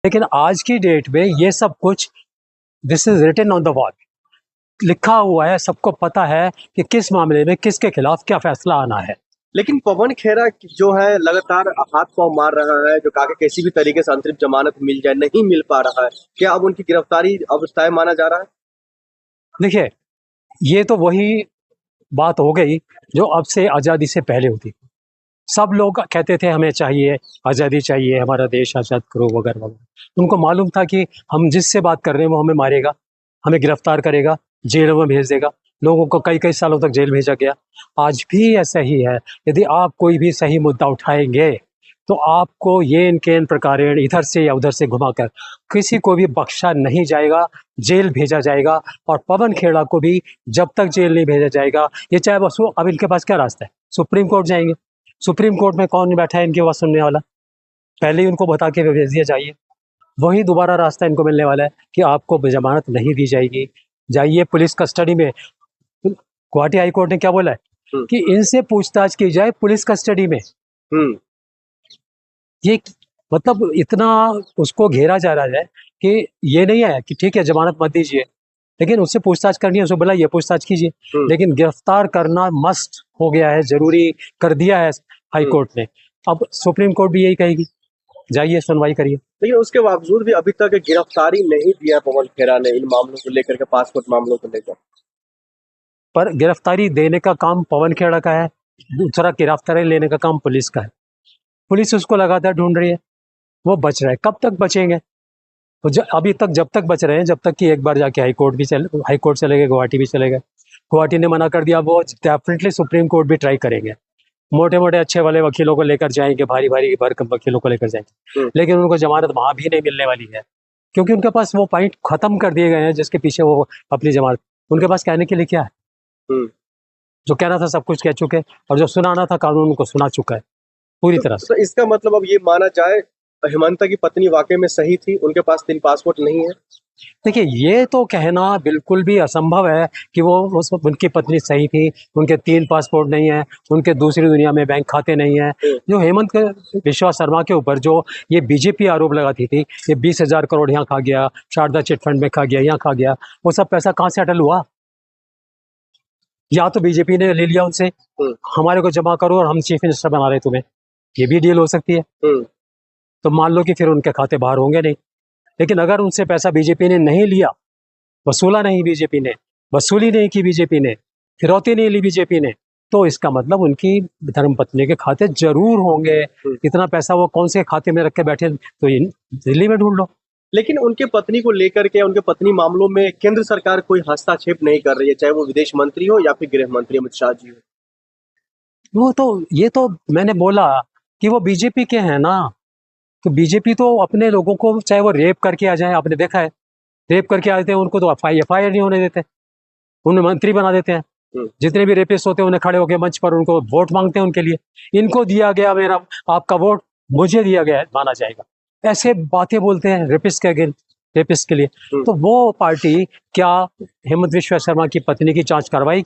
लेकिन आज की डेट में ये सब कुछ this is written on the wall, लिखा हुआ है, सबको पता है कि किस मामले में किसके खिलाफ क्या फैसला आना है। लेकिन पवन खेरा जो है लगातार हाथ पांव मार रहा है, जो कहा कि किसी भी तरीके से अंतरिम जमानत मिल जाए, नहीं मिल पा रहा है। क्या अब उनकी गिरफ्तारी अब तय माना जा रहा है? देखिए, ये तो वही बात हो गई जो अब से आज़ादी से पहले होती। सब लोग कहते थे हमें चाहिए आज़ादी चाहिए, हमारा देश आज़ाद करो वगैरह वगैरह। उनको मालूम था कि हम जिससे बात कर रहे हैं वो हमें मारेगा, हमें गिरफ्तार करेगा, जेलों में भेज देगा। लोगों को कई कई सालों तक जेल भेजा गया। आज भी ऐसा ही है। यदि आप कोई भी सही मुद्दा उठाएंगे तो आपको ये इनके इन प्रकारेण इधर से या उधर से घुमाकर किसी को भी बख्शा नहीं जाएगा, जेल भेजा जाएगा। और पवन खेड़ा को भी जब तक जेल नहीं भेजा जाएगा, ये चाहे वसु अब इनके पास क्या रास्ता है, सुप्रीम कोर्ट जाएंगे। सुप्रीम कोर्ट में कौन बैठा है इनकी बात सुनने वाला? पहले ही उनको बता के भेज दिया जाइए। वही दोबारा रास्ता इनको मिलने वाला है कि आपको जमानत नहीं दी जाएगी, जाइए पुलिस कस्टडी में। गुवाहाटी हाई कोर्ट ने क्या बोला है कि इनसे पूछताछ की जाए पुलिस कस्टडी में। ये मतलब इतना उसको घेरा जा रहा है कि ये नहीं है कि ठीक है जमानत मत दीजिए, लेकिन उससे पूछताछ करनी है, उसको बुलाइए, पूछताछ कीजिए। लेकिन गिरफ्तार करना मस्ट हो गया है, जरूरी कर दिया है हाई कोर्ट ने। अब सुप्रीम कोर्ट भी यही कहेगी, जाइए सुनवाई करिए। लेकिन उसके बावजूद भी अभी तक गिरफ्तारी नहीं दिया पवन खेरा ने इन मामलों को लेकर के, पासपोर्ट मामलों को लेकर। पर गिरफ्तारी देने का काम पवन खेड़ा का है, दूसरा गिरफ्तारी लेने का काम पुलिस का है। पुलिस उसको लगातार ढूंढ रही है, वो बच रहा है। कब तक बचेंगे? तो अभी तक जब तक बच रहे हैं, जब तक कि एक बार जाके हाई कोर्ट चले गए, गुवाहाटी भी चले गए। गुवाहाटी ने मना कर दिया, वो डेफिनेटली सुप्रीम कोर्ट भी ट्राई करेंगे। मोटे मोटे अच्छे वाले वकीलों को लेकर जाएंगे, भारी भारी भरकम वकीलों को लेकर जाएंगे, लेकिन उनको जमानत वहां भी नहीं मिलने वाली है, क्योंकि उनके पास वो पॉइंट खत्म कर दिए गए हैं जिसके पीछे वो अपनी जमानत। उनके पास कहने के लिए क्या है? जो कहना था सब कुछ कह चुके, और जो सुनाना था कानून उनको सुना चुका है पूरी तरह से। तो इसका मतलब अब ये माना जाए हेमंता की पत्नी वाकई में सही थी, उनके पास 3 पासपोर्ट नहीं है? देखिए, ये तो कहना बिल्कुल भी असंभव है कि वो उनकी पत्नी सही थी, उनके 3 पासपोर्ट नहीं है, उनके दूसरी दुनिया में बैंक खाते नहीं है। जो हेमंत विश्वा शर्मा के ऊपर जो ये बीजेपी आरोप लगाती थी, ये 20,000 करोड़ यहाँ खा गया, शारदा चिट फंड में खा गया, यहाँ खा गया, वो सब पैसा कहाँ से अटल हुआ? या तो बीजेपी ने ले लिया उनसे, हमारे को जमा करो और हम चीफ मिनिस्टर बना रहे तुम्हें, ये भी डील हो सकती है। तो मान लो कि फिर उनके खाते बाहर होंगे नहीं। लेकिन अगर उनसे पैसा बीजेपी ने नहीं लिया, वसूला नहीं बीजेपी ने, वसूली नहीं की बीजेपी ने, फिरौती नहीं ली बीजेपी ने, तो इसका मतलब उनकी धर्मपत्नी के खाते जरूर होंगे। इतना पैसा वो कौन से खाते में रख के बैठे, तो दिल्ली में ढूंढ लो। लेकिन उनके पत्नी को लेकर के, उनके पत्नी मामलों में केंद्र सरकार कोई हस्तक्षेप नहीं कर रही है, चाहे वो विदेश मंत्री हो या फिर गृह मंत्री अमित शाह जी हो। वो तो ये तो मैंने बोला कि वो बीजेपी के हैं ना, तो बीजेपी तो अपने लोगों को चाहे वो रेप करके आ जाए, आपने देखा है रेप करके आते हैं उनको तो एफआईआर नहीं होने देते, उन्हें मंत्री बना देते हैं। जितने भी रेपिस्ट होते हैं उन्हें खड़े होकर मंच पर उनको वोट मांगते हैं उनके लिए, इनको दिया गया मेरा आपका वोट, मुझे दिया गया माना जाएगा, ऐसे बातें बोलते हैं रेपिस्ट के लिए। तो वो पार्टी क्या हेमंत विश्व शर्मा की पत्नी की जांच करवाई?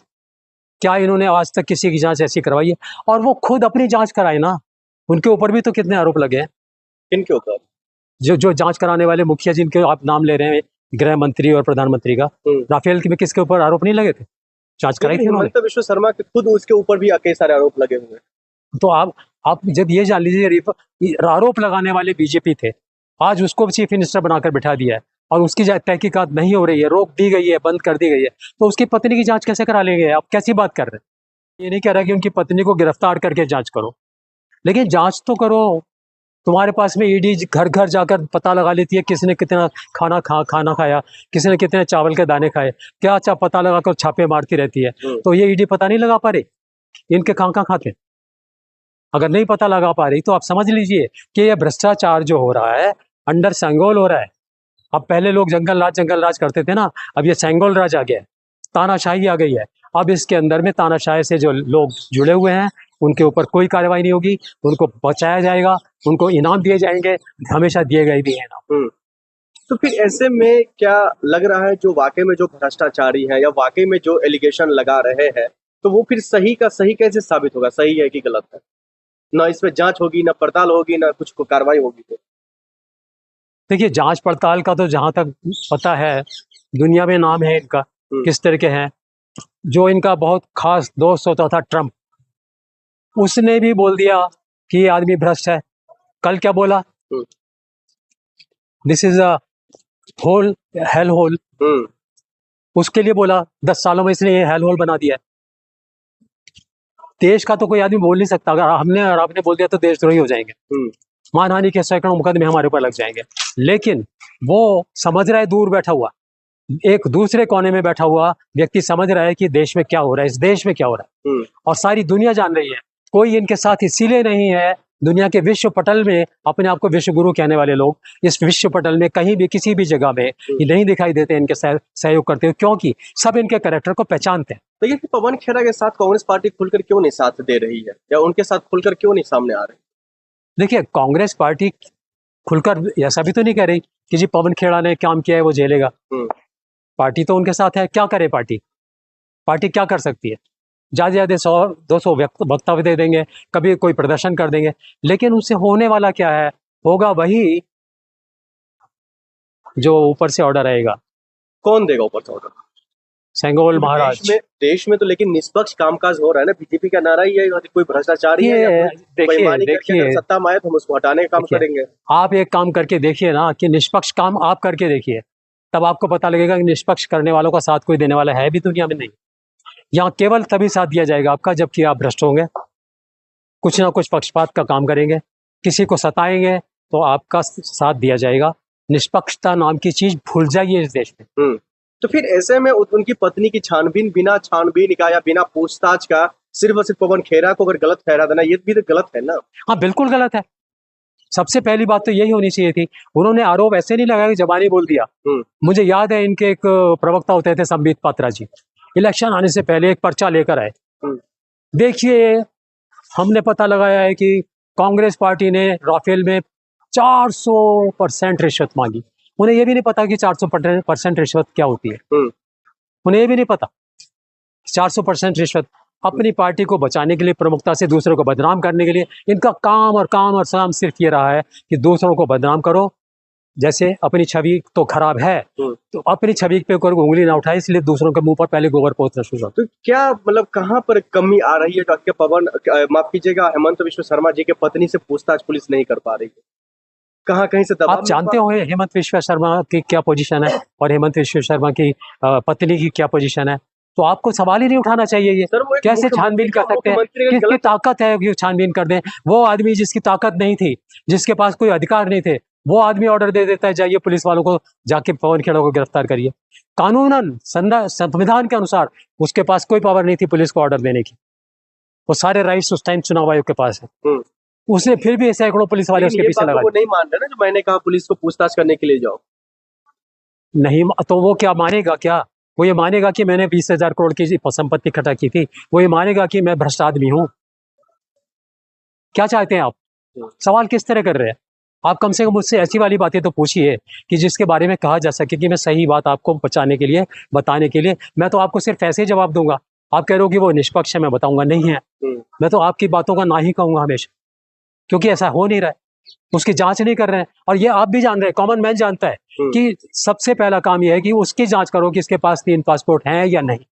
क्या इन्होंने आज तक किसी की जांच ऐसी करवाई है? और वो खुद अपनी जांच कराए ना, उनके ऊपर भी तो कितने आरोप लगे हैं। किनके ऊपर? जो जो जांच कराने वाले मुखिया जिनके आप नाम ले रहे हैं, गृह मंत्री और प्रधानमंत्री का, राफेल में किसके ऊपर आरोप नहीं लगे थे? जांच कराई थी उन्होंने। हेमंत विश्व शर्मा के खुद उसके ऊपर भी कई सारे आरोप लगे हुए हैं। तो आप जब ये जान लीजिए आरोप लगाने वाले बीजेपी थे, आज उसको चीफ मिनिस्टर बनाकर बिठा दिया है और उसकी तहकीकात नहीं हो रही है, रोक दी गई है, बंद कर दी गई है, तो उसकी पत्नी की जांच कैसे करा लेंगे? आप कैसी बात कर रहे हैं? ये नहीं कह रहा कि उनकी पत्नी को गिरफ्तार करके जांच करो, लेकिन जांच तो करो। तुम्हारे पास में ईडी घर घर जाकर पता लगा लेती है किसने कितना खाना खाया, किसने कितने चावल के दाने खाए, क्या अच्छा पता लगा कर छापे मारती रहती है। तो ये ईडी पता नहीं लगा पा रही इनके कहाँ खाते? अगर नहीं पता लगा पा रही तो आप समझ लीजिए कि ये भ्रष्टाचार जो हो रहा है अंडर सेंगोल हो रहा है। अब पहले लोग जंगल राज करते थे ना, अब ये सेंगोल राज आ गया है, तानाशाही आ गई है। अब इसके अंदर में तानाशाही से जो लोग जुड़े हुए हैं उनके ऊपर कोई कार्रवाई नहीं होगी, उनको बचाया जाएगा, उनको इनाम दिए जाएंगे, हमेशा दिए गए भी हैं ना। तो फिर ऐसे में क्या लग रहा है, जो वाकई में जो भ्रष्टाचारी है या वाकई में जो एलिगेशन लगा रहे हैं, तो वो फिर सही का सही कैसे साबित होगा, सही है कि गलत है? ना इसमें जांच होगी, ना पड़ताल होगी, ना कुछ कार्रवाई होगी। तो देखिए जांच पड़ताल का तो जहां तक पता है दुनिया में नाम है इनका, किस तरह के हैं। जो इनका बहुत खास दोस्त होता था ट्रम्प, उसने भी बोल दिया कि ये आदमी भ्रष्ट है। कल क्या बोला? This is a hole, hell hole. उसके लिए बोला 10 सालों में इसने ये हेल होल बना दिया है। देश का तो कोई आदमी बोल नहीं सकता। अगर हमने और आपने बोल दिया तो देशद्रोही हो जाएंगे। मानहानि के सैकड़ों मुकदमे हमारे ऊपर लग जाएंगे। लेकिन वो समझ रहा है, दूर बैठा हुआ, एक दूसरे कोने में बैठा हुआ व्यक्ति समझ रहा है कि देश में क्या हो रहा है, इस देश में क्या हो रहा है, और सारी दुनिया जान रही है। कोई इनके साथ इसीलिए नहीं है। दुनिया के विश्व पटल में अपने आप को विश्व गुरु कहने वाले लोग इस विश्व पटल में कहीं भी किसी भी जगह में ये नहीं दिखाई देते इनके सहयोग करते हुए, क्योंकि सब इनके कैरेक्टर को पहचानते हैं। तो ये पवन खेड़ा के साथ कांग्रेस पार्टी खुलकर क्यों नहीं साथ दे रही है, या उनके साथ खुलकर क्यों नहीं सामने आ रही? देखिए कांग्रेस पार्टी खुलकर ऐसा भी तो नहीं कह रही कि जी पवन खेड़ा ने काम किया है वो झेलेगा। पार्टी तो उनके साथ है। क्या करे पार्टी? पार्टी क्या कर सकती है? ज्यादा ज्यादा 100-200 वक्तव्य दे देंगे, कभी कोई प्रदर्शन कर देंगे, लेकिन उससे होने वाला क्या है? होगा वही जो ऊपर से ऑर्डर आएगा। कौन देगा ऊपर से ऑर्डर? सेंगोल महाराज। देश में तो लेकिन निष्पक्ष कामकाज हो रहा है ना। बीजेपी का नारा ही है कोई भ्रष्टाचारी है या देखिए सत्ता में आए तो हम उसको हटाने का काम करेंगे। आप एक काम करके देखिए ना कि निष्पक्ष काम आप करके देखिए, तब आपको पता लगेगा कि निष्पक्ष करने वालों का साथ कोई देने वाला है भी दुनिया में नहीं। यहाँ केवल तभी साथ दिया जाएगा आपका जबकि आप भ्रष्ट होंगे, कुछ ना कुछ पक्षपात का काम करेंगे, किसी को सताएंगे तो आपका साथ दिया जाएगा। निष्पक्षता नाम की चीज भूल जाइए इस देश में। तो फिर ऐसे में उनकी पत्नी की छानबीन बिना छानबीन का या बिना पूछताछ का सिर्फ और सिर्फ पवन खेड़ा को अगर गलत ठहरा देना, ये भी तो गलत है ना। हाँ बिल्कुल गलत है। सबसे पहली बात तो यही होनी चाहिए थी। उन्होंने आरोप ऐसे नहीं लगाया कि जबानी बोल दिया। मुझे याद है इनके एक प्रवक्ता होते थे संबित पात्रा जी, इलेक्शन आने से पहले एक पर्चा लेकर आए। देखिए हमने पता लगाया है कि कांग्रेस पार्टी ने राफेल में 400% रिश्वत मांगी। उन्हें यह भी नहीं पता कि 400% रिश्वत क्या होती है। उन्हें यह भी नहीं पता 400% रिश्वत। अपनी पार्टी को बचाने के लिए, प्रमुखता से दूसरों को बदनाम करने के लिए इनका काम और काम सिर्फ ये रहा है कि दूसरों को बदनाम करो। जैसे अपनी छवि तो खराब है तो अपनी छवि पे कोई उंगली ना उठाए, इसलिए दूसरों के मुंह पर पहले गोबर पोतना शुरू। तो क्या मतलब कहाँ पर कमी आ रही है कि पवन, माफ कीजिएगा, हेमंत विश्व शर्मा जी के पत्नी से पूछताछ पुलिस नहीं कर पा रही है? कहाँ कहीं से दबाव? आप जानते हो हेमंत विश्व शर्मा की क्या पोजीशन है और हेमंत विश्व शर्मा की पत्नी की क्या पोजीशन है, तो आपको सवाल ही नहीं उठाना चाहिए। ये कैसे छानबीन कर सकते हैं? किसकी ताकत है कि छानबीन कर दें? वो आदमी जिसकी ताकत नहीं थी, जिसके पास कोई अधिकार नहीं थे, वो आदमी ऑर्डर दे देता है जाइए पुलिस वालों को जाके पवन खेड़ा को गिरफ्तार करिए। कानूनन संविधान के अनुसार उसके पास कोई पावर नहीं थी पुलिस को ऑर्डर देने की। वो सारे राइट्स उस टाइम चुनाव आयोग के पास है। उसने फिर भी सैकड़ों पुलिस वाले उसके पीछे लगा। वो नहीं मान रहे ना जो मैंने कहा पुलिस को पूछताछ करने के लिए जाओ। नहीं तो वो क्या मानेगा? क्या वो ये मानेगा कि मैंने 20,000 करोड़ की संपत्ति इकट्ठा की थी? वो ये मानेगा कि मैं भ्रष्ट आदमी हूं? क्या चाहते हैं आप? सवाल किस तरह कर रहे हैं आप? कम से कम मुझसे ऐसी वाली बातें तो पूछिए कि जिसके बारे में कहा जा सके कि मैं सही बात आपको बचाने के लिए, बताने के लिए। मैं तो आपको सिर्फ ऐसे ही जवाब दूंगा। आप कह रहे हो कि वो निष्पक्ष है, मैं बताऊंगा नहीं है। मैं तो आपकी बातों का ना ही कहूंगा हमेशा, क्योंकि ऐसा हो नहीं रहा है। उसकी जांच नहीं कर रहे हैं, और ये आप भी जान रहे हैं, कॉमन मैन जानता है कि सबसे पहला काम यह है कि उसकी जांच करो कि इसके पास 3 पासपोर्ट हैं या नहीं।